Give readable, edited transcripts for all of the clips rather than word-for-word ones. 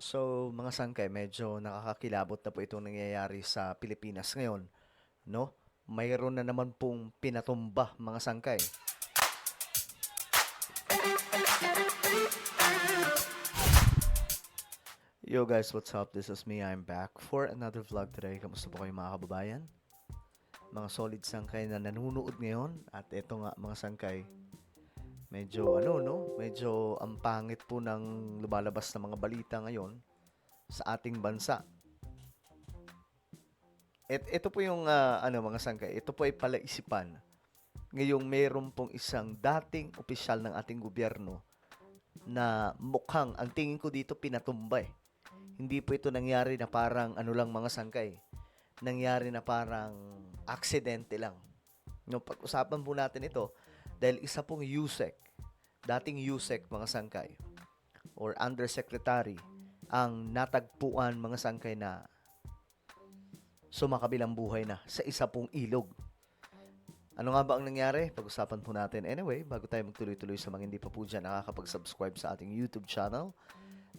So, mga sangkay, medyo nakakakilabot na po itong nangyayari sa Pilipinas ngayon, no? Mayroon na naman pong pinatumba, mga sangkay. Yo guys, what's up? This is me. I'm back for another vlog today. Kamusta po kayo mga kababayan? Mga solid sangkay na nanunood ngayon. At ito nga mga sangkay, medyo no? Medyo ang pangit po ng lumalabas na mga balita ngayon sa ating bansa. Ito po yung mga sangkay. Ito po ay palaisipan. Ngayong mayroon pong isang dating opisyal ng ating gobyerno na mukhang, ang tingin ko dito, pinatumba eh. Hindi po ito nangyari na parang ano lang mga sangkay. Nangyari na parang aksidente lang. No, pag-usapan po natin ito dahil isa pong USEC, dating USEC mga sangkay, or undersecretary, ang natagpuan mga sangkay na sumakabilang buhay na sa isa pong ilog. Ano nga ba ang nangyari? Pag-usapan po natin. Anyway, bago tayo magtuloy-tuloy sa mga hindi pa po dyan nakakapag-subscribe sa ating YouTube channel,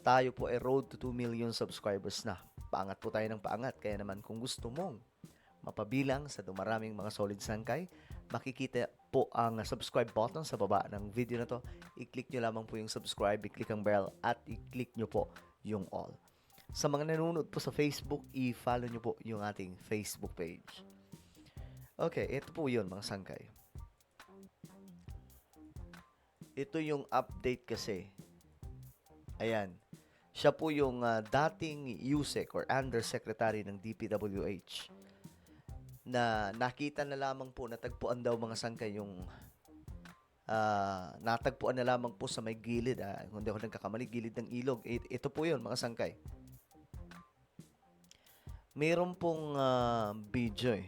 tayo po ay road to 2 million subscribers na. Paangat po tayo ng paangat. Kaya naman kung gusto mong mapabilang sa dumaraming mga solid sangkay, makikita po ang subscribe button sa baba ng video na to. I-click nyo lamang po yung subscribe, i-click ang bell, at i-click nyo po yung all. Sa mga nanonood po sa Facebook, i-follow nyo po yung ating Facebook page. Okay, ito po yun mga sangkay. Ito yung update kasi. Ayan. Siya po yung dating USEC or Undersecretary ng DPWH na nakita na lamang po, natagpuan daw mga sangkay yung natagpuan na lamang po sa may gilid, kung di ako nagkakamali, gilid ng ilog. Ito po yun mga sangkay. Mayroon pong video eh.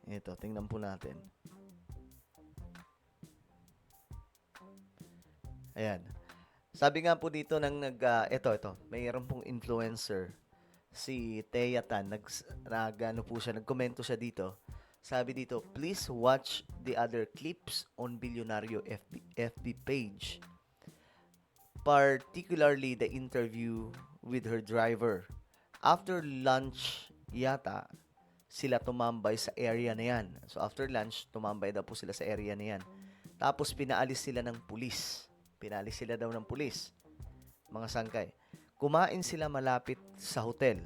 Ito, tingnan po natin. Ayan. Sabi nga po dito ng ito, mayroon pong influencer, si Thea Tan, ano po siya, nagkomento siya dito. Sabi dito, please watch the other clips on Bilyonaryo FB page. Particularly the interview with her driver. After lunch yata, sila tumambay sa area na yan. So after lunch, tumambay daw po sila sa area na yan. Tapos pinaalis sila ng pulis. Pinaalis sila daw ng pulis. Mga sangkay. Kumain sila malapit sa hotel.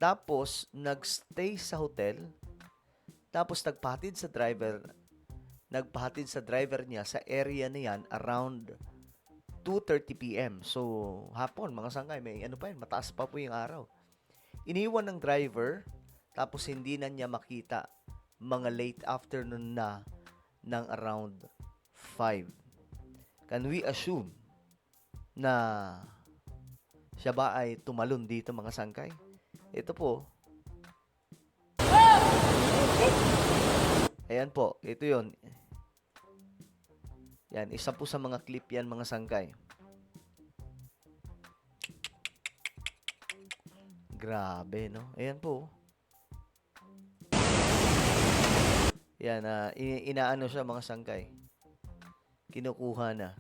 Tapos nagstay sa hotel. Tapos nagpahatid sa driver niya sa area na yan around 2:30 p.m. So hapon, mga sangkay, may ano pa yun, mataas pa po yung araw. Iniwan ng driver, tapos hindi na niya makita mga late afternoon na ng around 5. Can we assume na siya ba ay tumalon dito mga sangkay? Ito po. Ayan po, ito yon. Yan, isa po sa mga clip yan mga sangkay. Grabe, no? Ayan po. Yan, inaano siya mga sangkay. Kinukuha na.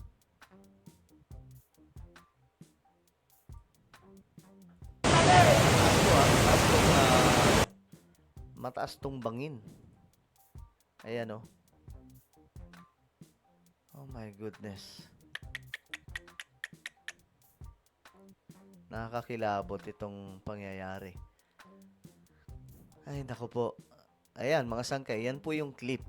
Mataas tong bangin. Ayan, oh. Oh my goodness. Nakakakilabot itong pangyayari. Ay, naku po. Ayan, mga sangkay. Yan po yung clip.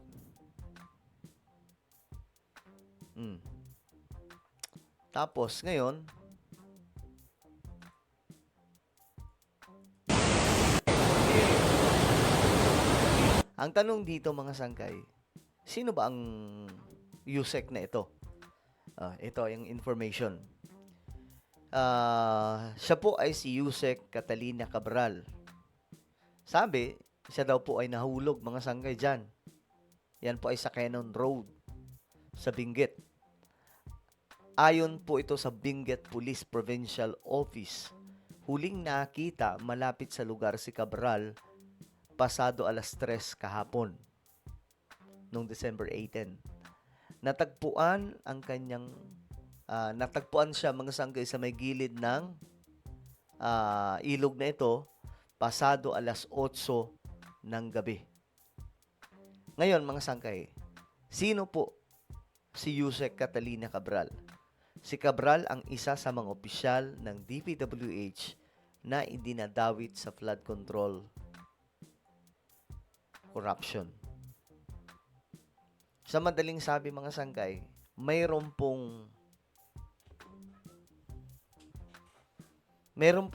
Tapos, ngayon, ang tanong dito mga sangkay, sino ba ang USEC na ito? Ito yung information. Siya po ay si USEC Catalina Cabral. Sabi, siya daw po ay nahulog mga sangkay dyan. Yan po ay sa Cannon Road, sa Benguet. Ayon po ito sa Benguet Police Provincial Office. Huling nakita malapit sa lugar si Cabral pasado alas 3 kahapon, noong December 18. Natagpuan siya mga sangkay sa may gilid ng ilog na ito pasado alas 8 ng gabi. Ngayon, mga sangkay, sino po si Yusek Catalina Cabral? Si Cabral ang isa sa mga opisyal ng DPWH na idinadawit sa flood control corruption. Sa madaling sabi, mga sangkay, mayroon po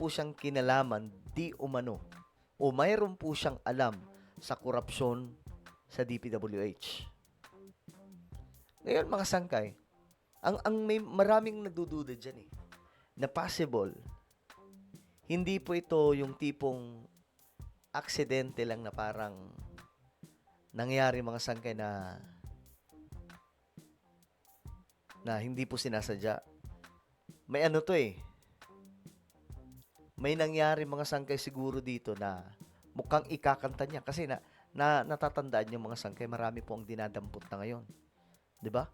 siyang kinalaman di umano o mayroon po siyang alam sa korupsyon sa DPWH. Ngayon, mga sangkay, may maraming nagdududa dyan na possible, hindi po ito yung tipong aksidente lang na parang nangyari, mga sangkay, na hindi po sinasadya. May may nangyari, mga sangkay, siguro dito na mukhang ikakanta niya. Kasi natatandaan niyo, mga sangkay, marami po ang dinadampot na ngayon. 'Di ba?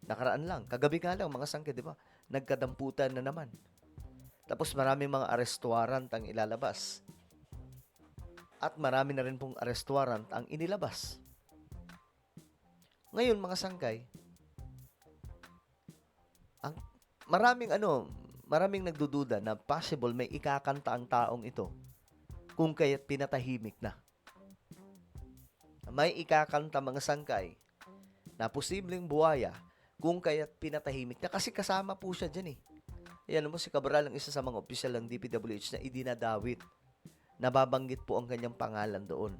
Nakaraan lang, kagabi nga lang, mga sangkay, 'di ba? Nagkadamputan na naman. Tapos maraming mga arrest warrant ang ilalabas. At marami na rin pong arrest warrant ang inilabas. Ngayon, mga sangkay, maraming nagdududa na possible may ikakanta ang taong ito kung kaya't pinatahimik na. May ikakanta, mga sangkay, na posibleng buwaya kung kaya't pinatahimik na, kasi kasama po siya dyan . Ayan mo, si Cabral ang isa sa mga opisyal ng DPWH na idinadawit. Nababanggit po ang kanyang pangalan doon.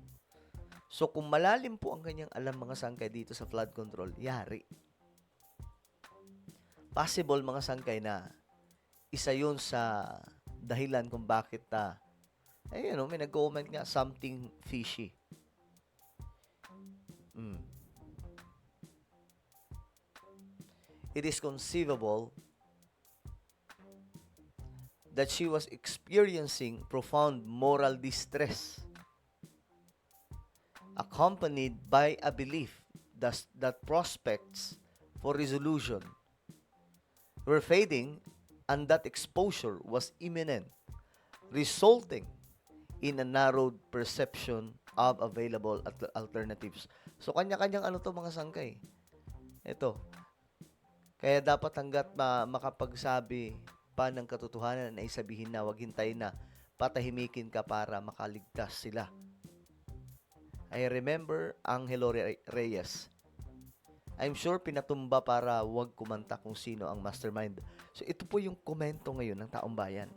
So, kung malalim po ang kanyang alam, mga sangkay, dito sa flood control, yari. Possible, mga sangkay, na isa yun sa dahilan kung bakit may nag-comment nga, something fishy. It is conceivable that she was experiencing profound moral distress, accompanied by a belief that prospects for resolution were fading and that exposure was imminent, resulting in a narrowed perception of available alternatives. So, kanya-kanyang mga sangkay. Ito. Kaya dapat hanggat makapagsabi pa ng katotohanan na isabihin na, wag hintayin na patahimikin ka para makaligtas sila. I remember Angelo Reyes. I'm sure pinatumba para wag kumanta kung sino ang mastermind. So, ito po yung komento ngayon ng taong bayan.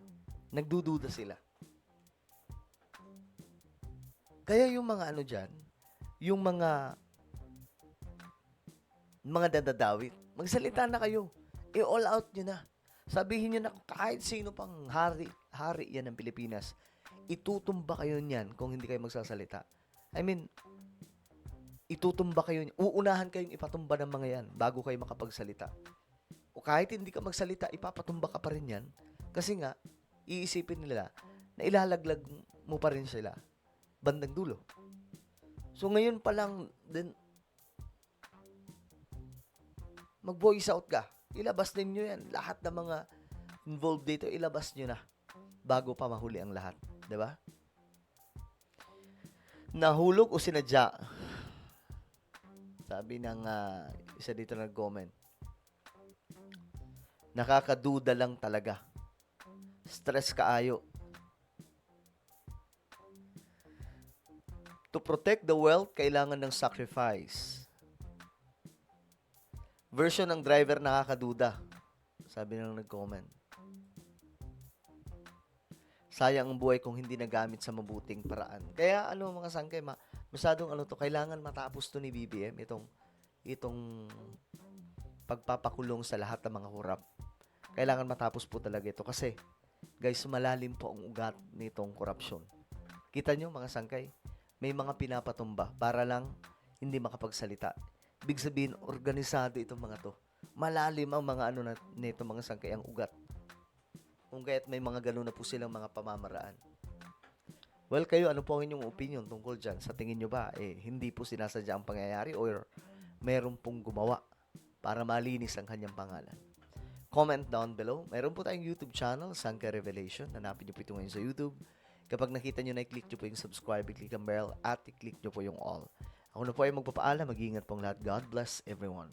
Nagdududa sila. Kaya yung mga dyan, yung mga dadadawit, magsalita na kayo. I-all out nyo na. Sabihin nyo na kahit sino pang hari yan ng Pilipinas, itutumba kayo niyan kung hindi kayo magsasalita. I mean, itutumba kayo, uunahan kayong ipatumba ng mga yan bago kayo makapagsalita. O kahit hindi ka magsalita, ipapatumba ka pa rin yan. Kasi nga, iisipin nila na ilalaglag mo pa rin sila bandang dulo. So ngayon pa lang din, mag-voice out ka. Ilabas ninyo yan. Lahat ng mga involved dito, ilabas nyo na bago pa mahuli ang lahat. Diba? Nahulog o sinadya? Sabi ng isa dito nag-comment. Nakakaduda lang talaga. Stress kaayo. To protect the wealth, kailangan ng sacrifice. Version ng driver, nakakaduda. Sabi nang nag-comment. Sayang ang buhay kung hindi nagamit sa mabuting paraan. Kaya mga sangkay, masyadong kailangan matapos to ni BBM, itong pagpapakulong sa lahat ng mga hurap. Kailangan matapos po talaga ito kasi, guys, malalim po ang ugat nitong korupsyon. Kita nyo, mga sangkay, may mga pinapatumba para lang hindi makapagsalita. Ibig sabihin, organisado itong mga to. Malalim ang mga nito, mga sangkay, ang ugat. Kung kaya't may mga gano'n na po silang mga pamamaraan. Well, kayo, ano po ang inyong opinion tungkol dyan? Sa tingin nyo ba, hindi po sinasadya ang pangyayari or meron pong gumawa para malinis ang kanyang pangalan? comment down below. Meron po tayong YouTube channel, Sangka Revelation. Hanapin nyo po ito ngayon sa YouTube. Kapag nakita nyo na, i-click nyo po yung subscribe, i-click ang bell, at i-click nyo po yung all. Ako na po ay magpapaalam. Mag-iingat pong lahat. God bless everyone.